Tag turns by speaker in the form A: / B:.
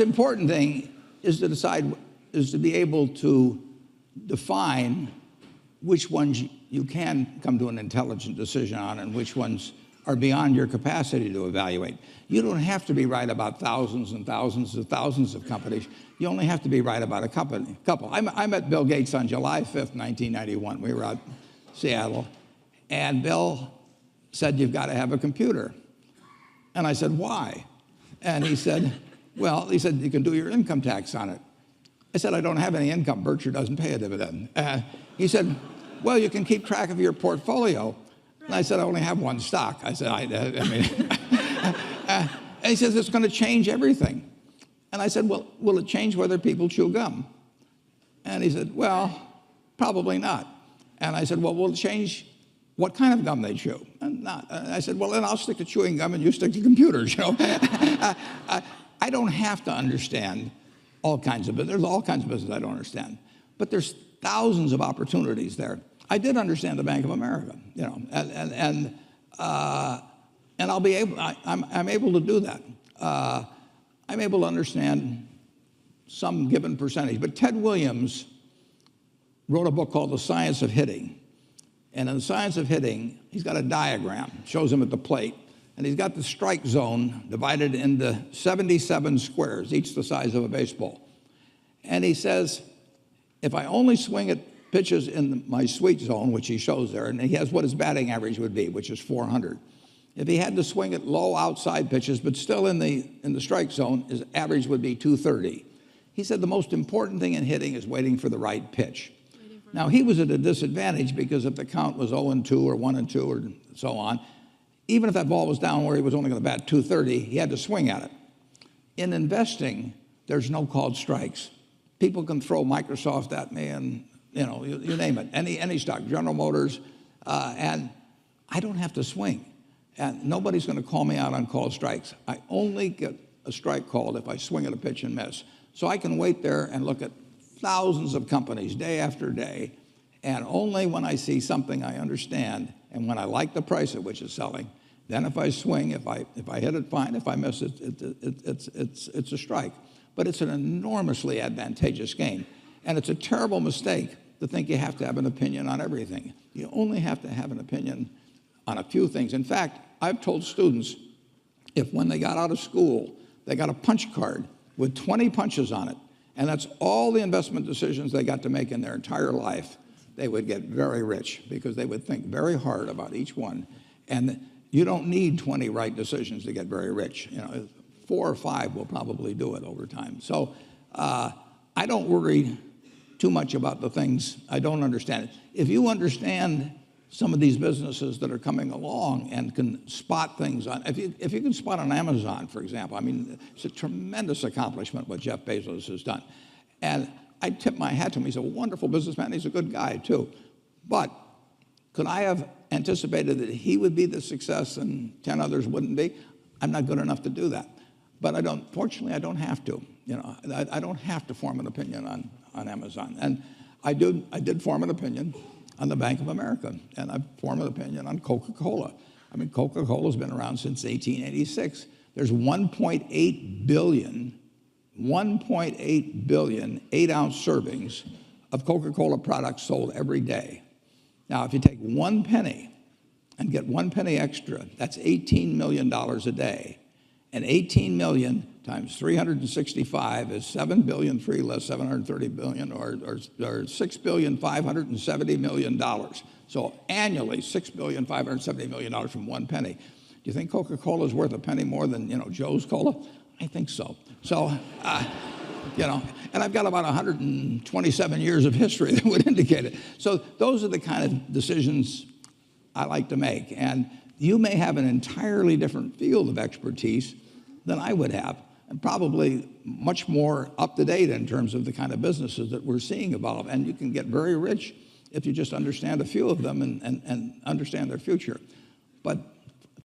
A: important thing is to be able to define which ones you can come to an intelligent decision on and which ones are beyond your capacity to evaluate. You don't have to be right about thousands and thousands and thousands of companies. You only have to be right about a couple. I met Bill Gates on July 5th, 1991. We were out in Seattle, and Bill said, "You've got to have a computer." And I said, "Why?" And he said, "Well," he said, "you can do your income tax on it." I said, "I don't have any income. Berkshire doesn't pay a dividend." He said, "Well, you can keep track of your portfolio." And I said, "I only have one stock." I said, I mean, and he says, "It's going to change everything." And I said, "Well, will it change whether people chew gum?" And he said, "Well, probably not." And I said, "Well, will it change what kind of gum they chew?" And not. And I said, "Well, then I'll stick to chewing gum and you stick to computers, you know." I don't have to understand all kinds of business. There's all kinds of business I don't understand. But there's thousands of opportunities there. I did understand the Bank of America, you know, and I'll be able. I'm able to do that. I'm able to understand some given percentage. But Ted Williams wrote a book called The Science of Hitting, and in The Science of Hitting, he's got a diagram, shows him at the plate, and he's got the strike zone divided into 77 squares, each the size of a baseball. And he says, if I only swing at pitches in my sweet zone, which he shows there, and he has what his batting average would be, which is 400. If he had to swing at low outside pitches, but still in the strike zone, his average would be 230. He said the most important thing in hitting is waiting for the right pitch. Now, he was at a disadvantage because if the count was 0-2 or 1-2 or so on, even if that ball was down where he was only going to bat 230, he had to swing at it. In investing, there's no called strikes. People can throw Microsoft at me and, you know, you name it, any stock, General Motors, and I don't have to swing. And nobody's going to call me out on called strikes. I only get a strike called if I swing at a pitch and miss. So I can wait there and look at thousands of companies day after day, and only when I see something I understand and when I like the price at which it's selling, then if I swing, if I hit it, fine. If I miss it, it's a strike. But it's an enormously advantageous game. And it's a terrible mistake to think you have to have an opinion on everything. You only have to have an opinion on a few things. In fact, I've told students, if when they got out of school, they got a punch card with 20 punches on it, and that's all the investment decisions they got to make in their entire life, they would get very rich because they would think very hard about each one. And you don't need 20 right decisions to get very rich. You know, 4 or 5 will probably do it over time. So I don't worry too much about the things I don't understand. If you understand some of these businesses that are coming along and can spot things on, if you can spot on Amazon, for example, I mean, it's a tremendous accomplishment what Jeff Bezos has done. And I tip my hat to him. He's a wonderful businessman. He's a good guy, too. But could I have anticipated that he would be the success and 10 others wouldn't be? I'm not good enough to do that. But fortunately, I don't have to. You know, I don't have to form an opinion on Amazon. And I did form an opinion on the Bank of America, and I've formed an opinion on Coca-Cola. I mean, Coca-Cola's been around since 1886. There's 1.8 billion 8-ounce servings of Coca-Cola products sold every day. Now, if you take 1 penny and get 1 penny extra, that's $18 million a day. And 18 million times 365 is 7 billion, 3 less 730 billion, or $6,570,000,000. So annually, $6,570,000,000 from 1 penny. Do you think Coca-Cola is worth a penny more than, you know, Joe's Cola? I think so. So, you know, and I've got about 127 years of history that would indicate it. So those are the kind of decisions I like to make. And you may have an entirely different field of expertise than I would have, and probably much more up to date in terms of the kind of businesses that we're seeing evolve. And you can get very rich if you just understand a few of them and understand their future.